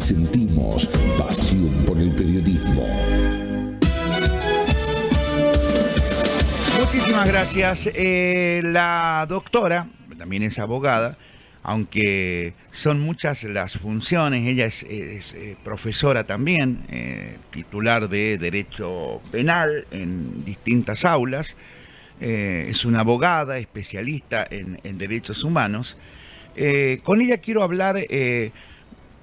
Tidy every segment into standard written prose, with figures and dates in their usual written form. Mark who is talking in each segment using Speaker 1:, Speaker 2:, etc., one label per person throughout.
Speaker 1: sentimos pasión por el periodismo.
Speaker 2: Muchísimas gracias. La doctora también es abogada, aunque son muchas las funciones. Ella es profesora también, titular de Derecho Penal en distintas aulas. Es una abogada especialista en derechos humanos. Con ella quiero hablar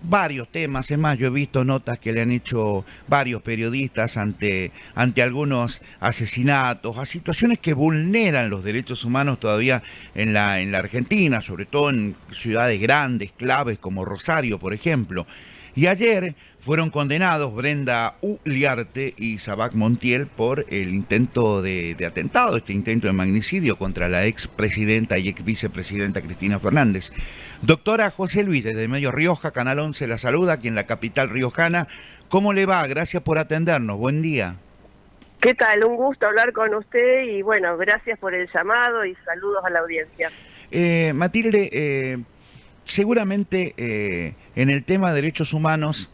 Speaker 2: varios temas. Es más, yo he visto notas que le han hecho varios periodistas ante algunos asesinatos, a situaciones que vulneran los derechos humanos todavía en la Argentina, sobre todo en ciudades grandes, claves como Rosario, por ejemplo. Y ayer fueron condenados Brenda Uliarte y Sabac Montiel por el intento de atentado, este intento de magnicidio contra la expresidenta y ex vicepresidenta Cristina Fernández. Doctora José Luis, desde Medio Rioja, Canal 11 la saluda, aquí en la capital riojana. ¿Cómo le va? Gracias por atendernos. Buen día.
Speaker 3: ¿Qué tal? Un gusto hablar con usted y bueno, gracias por el llamado y saludos a la audiencia.
Speaker 2: Matilde, seguramente en el tema de derechos humanos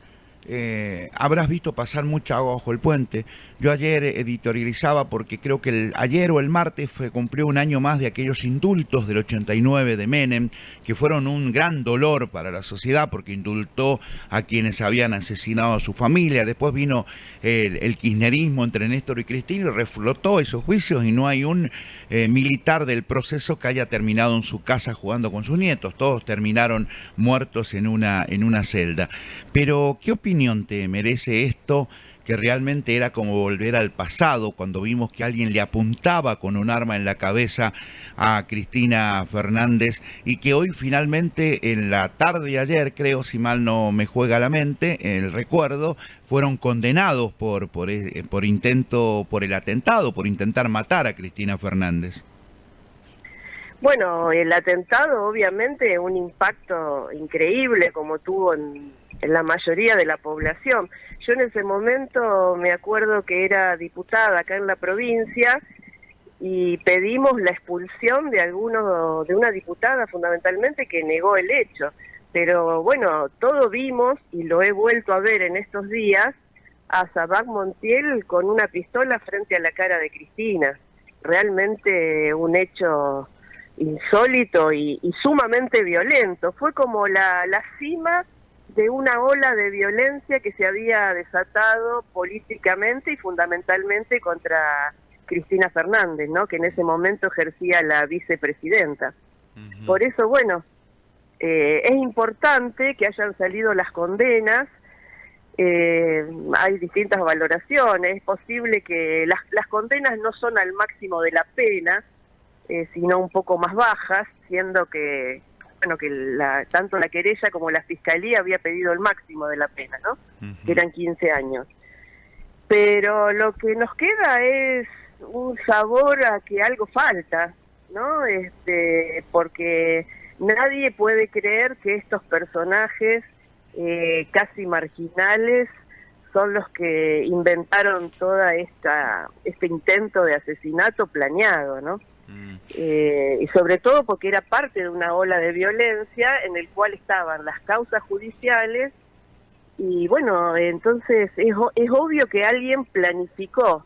Speaker 2: habrás visto pasar mucha agua bajo el puente. Yo ayer editorializaba porque creo que ayer o el martes cumplió un año más de aquellos indultos del 89 de Menem, que fueron un gran dolor para la sociedad porque indultó a quienes habían asesinado a su familia. Después vino el kirchnerismo entre Néstor y Cristina y reflotó esos juicios y no hay un militar del proceso que haya terminado en su casa jugando con sus nietos. Todos terminaron muertos en una celda. Pero, ¿qué opinión te merece esto? Que realmente era como volver al pasado, cuando vimos que alguien le apuntaba con un arma en la cabeza a Cristina Fernández y que hoy finalmente, en la tarde de ayer, creo, si mal no me juega la mente, el recuerdo, fueron condenados por el atentado, por intentar matar a Cristina Fernández.
Speaker 3: Bueno, el atentado obviamente un impacto increíble como tuvo en la mayoría de la población. Yo en ese momento me acuerdo que era diputada acá en la provincia y pedimos la expulsión de una diputada fundamentalmente que negó el hecho. Pero bueno, todos vimos, y lo he vuelto a ver en estos días, a Sabac Montiel con una pistola frente a la cara de Cristina. Realmente un hecho insólito y sumamente violento. Fue como la cima de una ola de violencia que se había desatado políticamente y fundamentalmente contra Cristina Fernández, ¿no? Que en ese momento ejercía la vicepresidenta. Uh-huh. Por eso, bueno, es importante que hayan salido las condenas. Hay distintas valoraciones. Es posible que las condenas no son al máximo de la pena, sino un poco más bajas, siendo que tanto la querella como la fiscalía había pedido el máximo de la pena, ¿no? Uh-huh. Que eran 15 años. Pero lo que nos queda es un sabor a que algo falta, ¿no? Porque nadie puede creer que estos personajes casi marginales son los que inventaron toda este intento de asesinato planeado, ¿no? Y sobre todo porque era parte de una ola de violencia en el cual estaban las causas judiciales y bueno, entonces es obvio que alguien planificó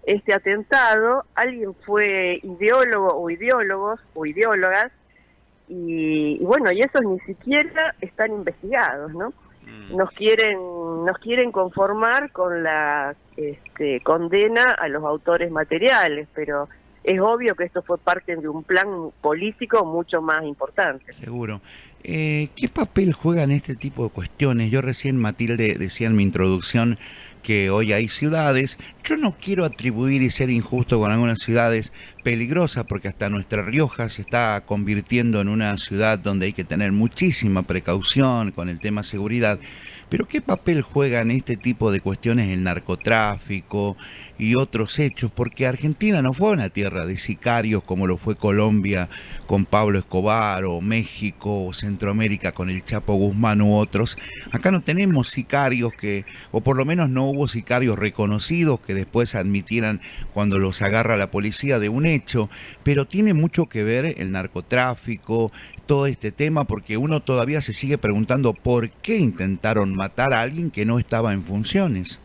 Speaker 3: este atentado, alguien fue ideólogo o ideólogos o ideólogas y bueno, y esos ni siquiera están investigados, ¿no? Nos quieren conformar con la condena a los autores materiales, pero es obvio que esto fue parte de un plan político mucho más importante.
Speaker 2: Seguro. ¿Qué papel juegan este tipo de cuestiones? Yo recién, Matilde, decía en mi introducción que hoy hay ciudades. Yo no quiero atribuir y ser injusto con algunas ciudades peligrosas, porque hasta Nuestra Rioja se está convirtiendo en una ciudad donde hay que tener muchísima precaución con el tema seguridad. Pero ¿qué papel juegan este tipo de cuestiones el narcotráfico y otros hechos? Porque Argentina no fue una tierra de sicarios como lo fue Colombia con Pablo Escobar, o México, o Centroamérica con el Chapo Guzmán u otros. Acá no tenemos sicarios o por lo menos no hubo sicarios reconocidos que después admitieran cuando los agarra la policía de un hecho, pero tiene mucho que ver el narcotráfico, todo este tema, porque uno todavía se sigue preguntando por qué intentaron matar a alguien que no estaba en funciones.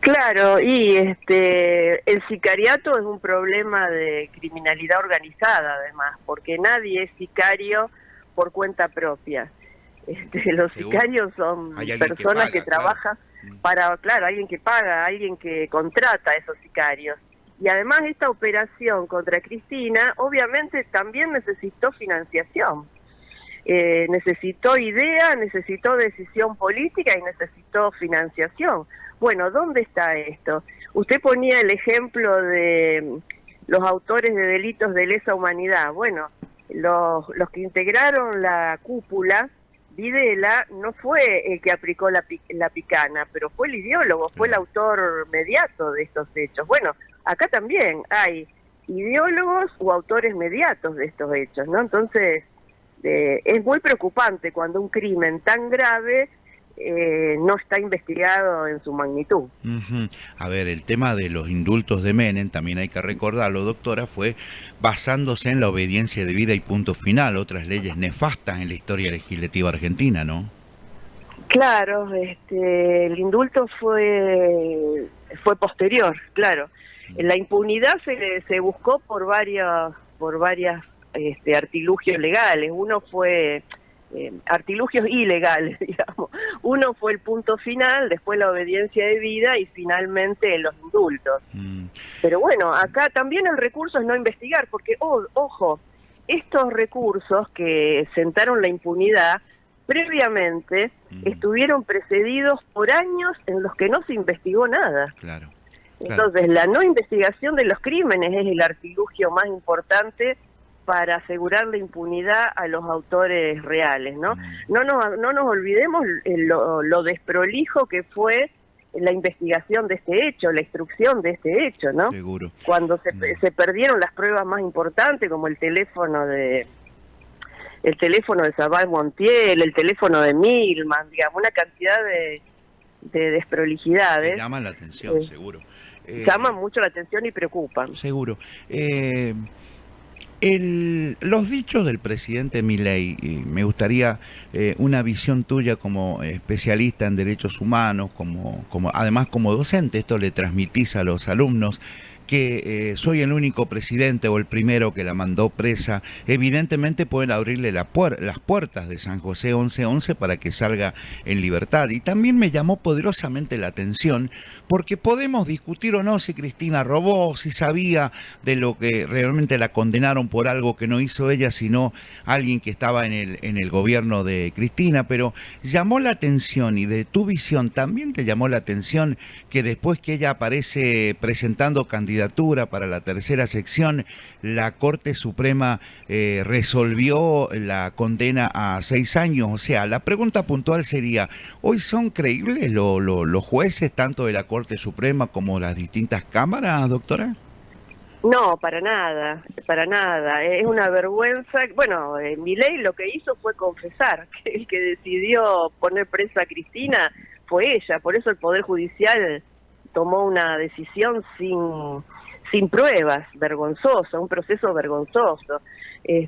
Speaker 3: Claro, y el sicariato es un problema de criminalidad organizada, además, porque nadie es sicario por cuenta propia. Los
Speaker 2: Seguro.
Speaker 3: Sicarios son personas que trabajan para, claro, alguien que paga, alguien que contrata a esos sicarios. Y además esta operación contra Cristina obviamente también necesitó financiación. Necesitó idea, necesitó decisión política y necesitó financiación. Bueno, ¿dónde está esto? Usted ponía el ejemplo de los autores de delitos de lesa humanidad. Bueno, los que integraron la cúpula, Videla no fue el que aplicó la picana, pero fue el ideólogo, fue el autor mediato de estos hechos. Bueno, acá también hay ideólogos o autores mediatos de estos hechos, ¿no? Entonces, es muy preocupante cuando un crimen tan grave no está investigado en su magnitud.
Speaker 2: A ver, el tema de los indultos de Menem, también hay que recordarlo, doctora, fue basándose en la obediencia debida y punto final, otras leyes nefastas en la historia legislativa argentina, ¿no?
Speaker 3: Claro, el indulto fue posterior, claro. La impunidad se buscó por varias artilugios legales. Uno fue artilugios ilegales, digamos. Uno fue el punto final, después la obediencia debida y finalmente los indultos. Pero bueno, acá también el recurso es no investigar, porque, ojo, estos recursos que sentaron la impunidad previamente estuvieron precedidos por años en los que no se investigó nada.
Speaker 2: Claro.
Speaker 3: Entonces, la no investigación de los crímenes es el artilugio más importante para asegurar la impunidad a los autores reales, ¿no? No nos olvidemos lo desprolijo que fue la investigación de este hecho, la instrucción de este hecho, ¿no?
Speaker 2: Seguro.
Speaker 3: Cuando se perdieron las pruebas más importantes, como el teléfono de Sabal Montiel, el teléfono de Milman, digamos, una cantidad de desprolijidades.
Speaker 2: Que llaman la atención, seguro.
Speaker 3: Llaman mucho la atención y preocupan.
Speaker 2: Seguro. Los dichos del presidente Milei, me gustaría una visión tuya como especialista en derechos humanos, además como docente, esto le transmitís a los alumnos, que soy el único presidente o el primero que la mandó presa. Evidentemente pueden abrirle las puertas de San José 1111 para que salga en libertad. Y también me llamó poderosamente la atención, porque podemos discutir o no si Cristina robó, si sabía de lo que realmente la condenaron por algo que no hizo ella, sino alguien que estaba en el gobierno de Cristina, pero llamó la atención, y de tu visión también te llamó la atención, que después que ella aparece presentando candidatura para la tercera sección, la Corte Suprema resolvió la condena a 6 años. O sea, la pregunta puntual sería, ¿hoy son creíbles los jueces, tanto de la Corte Suprema como las distintas cámaras, doctora?
Speaker 3: No, para nada, para nada. Es una vergüenza. Bueno, Milei lo que hizo fue confesar que el que decidió poner presa a Cristina fue ella. Por eso el Poder Judicial tomó una decisión sin pruebas, vergonzosa, un proceso vergonzoso.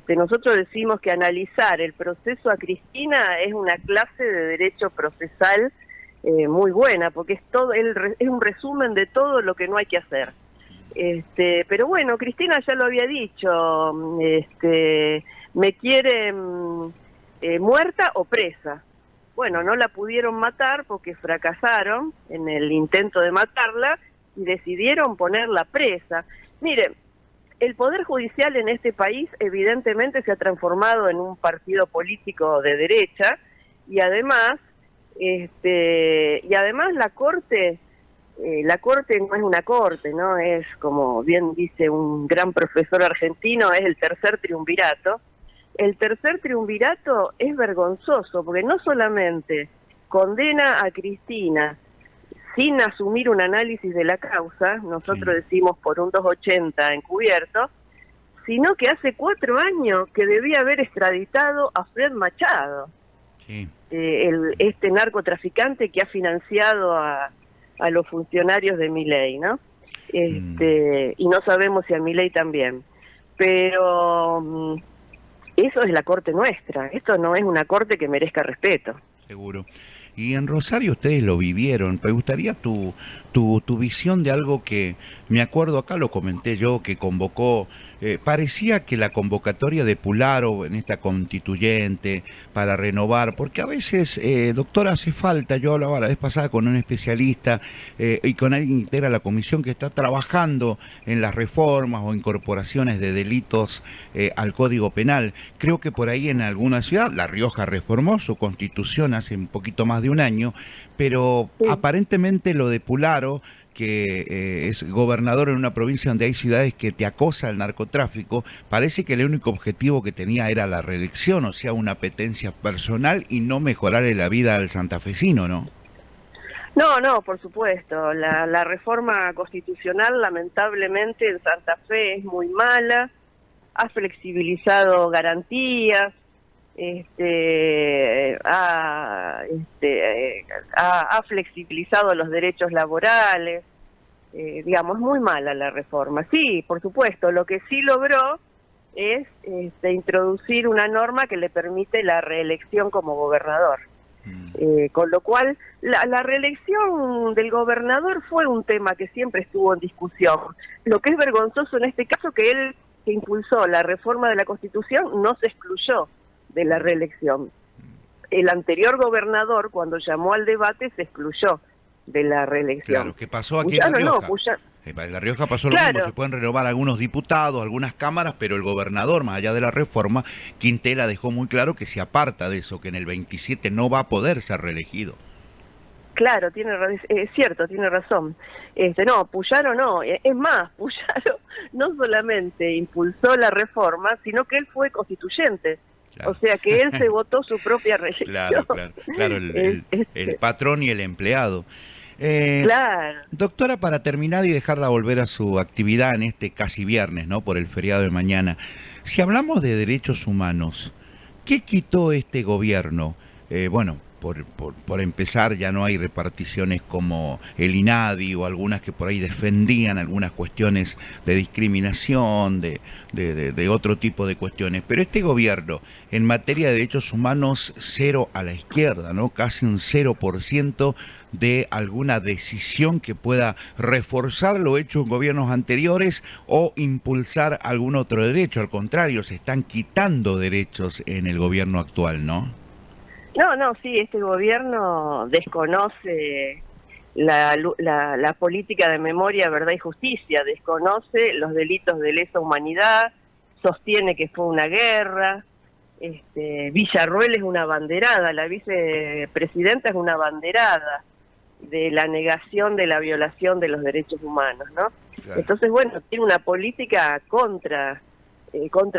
Speaker 3: Nosotros decimos que analizar el proceso a Cristina es una clase de derecho procesal muy buena, porque es un resumen de todo lo que no hay que hacer. Pero bueno, Cristina ya lo había dicho, me quieren muerta o presa. Bueno, no la pudieron matar porque fracasaron en el intento de matarla y decidieron ponerla presa. Mire, el Poder Judicial en este país evidentemente se ha transformado en un partido político de derecha y además la Corte no es una corte, ¿no? Es, como bien dice un gran profesor argentino, es el tercer triunvirato. El tercer triunvirato es vergonzoso, porque no solamente condena a Cristina sin asumir un análisis de la causa, nosotros decimos por un 280 encubierto, sino que hace 4 años que debía haber extraditado a Fred Machado,
Speaker 2: Sí.
Speaker 3: Este narcotraficante que ha financiado a los funcionarios de Milei, ¿no? Y no sabemos si a Milei también. Pero eso es la corte nuestra, esto no es una corte que merezca respeto.
Speaker 2: Seguro. Y en Rosario ustedes lo vivieron. Me gustaría tu visión de algo que me acuerdo, acá lo comenté yo, que convocó, parecía que la convocatoria de Pularo en esta constituyente para renovar, porque a veces, doctora, hace falta, yo hablaba la vez pasada con un especialista y con alguien que integra la comisión que está trabajando en las reformas o incorporaciones de delitos al Código Penal. Creo que por ahí en alguna ciudad, La Rioja reformó su constitución hace un poquito más de un año, pero
Speaker 3: Sí.
Speaker 2: aparentemente lo de Pularo, que es gobernador en una provincia donde hay ciudades que te acosa el narcotráfico, parece que el único objetivo que tenía era la reelección, o sea, una apetencia personal y no mejorarle la vida al santafesino, ¿no?
Speaker 3: No, por supuesto. La reforma constitucional, lamentablemente, en Santa Fe es muy mala, ha flexibilizado garantías, ha flexibilizado los derechos laborales, digamos, muy mala la reforma. Sí, por supuesto, lo que sí logró es introducir una norma que le permite la reelección como gobernador. Con lo cual, la reelección del gobernador fue un tema que siempre estuvo en discusión. Lo que es vergonzoso en este caso, que él, que impulsó la reforma de la Constitución, no se excluyó de la reelección. El anterior gobernador, cuando llamó al debate, se excluyó de la reelección.
Speaker 2: Claro, que pasó aquí en La Rioja. En La Rioja pasó lo mismo, se pueden renovar algunos diputados, algunas cámaras, pero el gobernador, más allá de la reforma, Quintela dejó muy claro que se aparta de eso, que en el 27 no va a poder ser reelegido.
Speaker 3: Claro, es cierto, tiene razón. No, Puyaro no, es más, Puyaro no solamente impulsó la reforma, sino que él fue constituyente. Claro. O sea que él se votó su propia reelección.
Speaker 2: Claro, el patrón y el empleado.
Speaker 3: Claro.
Speaker 2: Doctora, para terminar y dejarla volver a su actividad en este casi viernes, ¿no? Por el feriado de mañana, si hablamos de derechos humanos, ¿qué quitó este gobierno? Bueno, por empezar, ya no hay reparticiones como el INADI o algunas que por ahí defendían algunas cuestiones de discriminación, de otro tipo de cuestiones. Pero este gobierno, en materia de derechos humanos, cero a la izquierda, ¿no? Casi un 0% de alguna decisión que pueda reforzar lo hecho en gobiernos anteriores o impulsar algún otro derecho. Al contrario, se están quitando derechos en el gobierno actual, ¿no?
Speaker 3: No, sí, este gobierno desconoce la política de memoria, verdad y justicia, desconoce los delitos de lesa humanidad, sostiene que fue una guerra. Villarruel es una abanderada, la vicepresidenta es una abanderada de la negación de la violación de los derechos humanos, ¿no? Claro. Entonces, bueno, tiene una política contra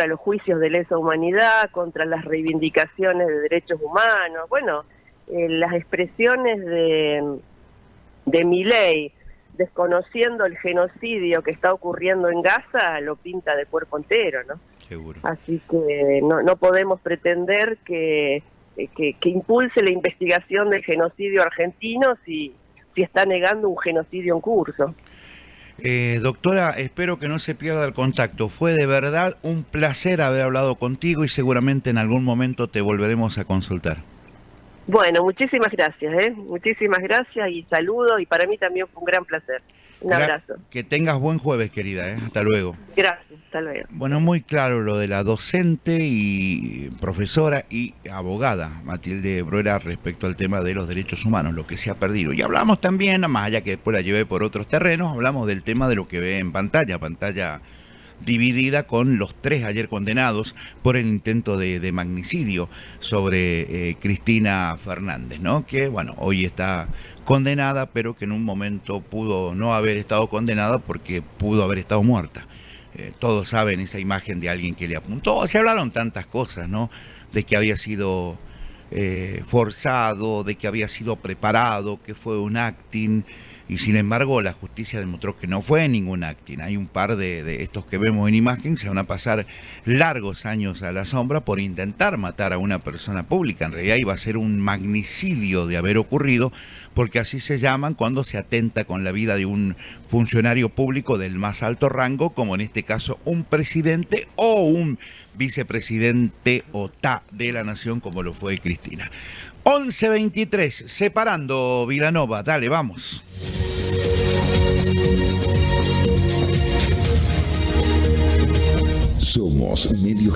Speaker 3: los juicios de lesa humanidad, contra las reivindicaciones de derechos humanos. Bueno, las expresiones de Milei, desconociendo el genocidio que está ocurriendo en Gaza, lo pinta de cuerpo entero, ¿no?
Speaker 2: Seguro.
Speaker 3: Así que no podemos pretender que impulse la investigación del genocidio argentino si está negando un genocidio en curso.
Speaker 2: Doctora, espero que no se pierda el contacto. Fue de verdad un placer haber hablado contigo y seguramente en algún momento te volveremos a consultar.
Speaker 3: Bueno, muchísimas gracias, muchísimas gracias y saludos, y para mí también fue un gran placer. Un abrazo.
Speaker 2: Que tengas buen jueves, querida, hasta luego.
Speaker 3: Gracias, hasta luego.
Speaker 2: Bueno, muy claro lo de la docente y profesora y abogada Matilde Bruera respecto al tema de los derechos humanos, lo que se ha perdido. Y hablamos también, más allá que después la llevé por otros terrenos, hablamos del tema de lo que ve en pantalla dividida con los 3 ayer condenados por el intento de magnicidio sobre Cristina Fernández, ¿no? Que, bueno, hoy está condenada, pero que en un momento pudo no haber estado condenada porque pudo haber estado muerta. Todos saben esa imagen de alguien que le apuntó. Se hablaron tantas cosas, ¿no? De que había sido forzado, de que había sido preparado, que fue un acting. y sin embargo la justicia demostró que no fue ningún acting. Hay un par de estos que vemos en imagen, se van a pasar largos años a la sombra por intentar matar a una persona pública. En realidad iba a ser un magnicidio de haber ocurrido, porque así se llaman cuando se atenta con la vida de un funcionario público del más alto rango, como en este caso un presidente o un vicepresidente o de la nación, como lo fue Cristina. 11:23, separando Vilanova, dale, vamos.
Speaker 1: Somos Medio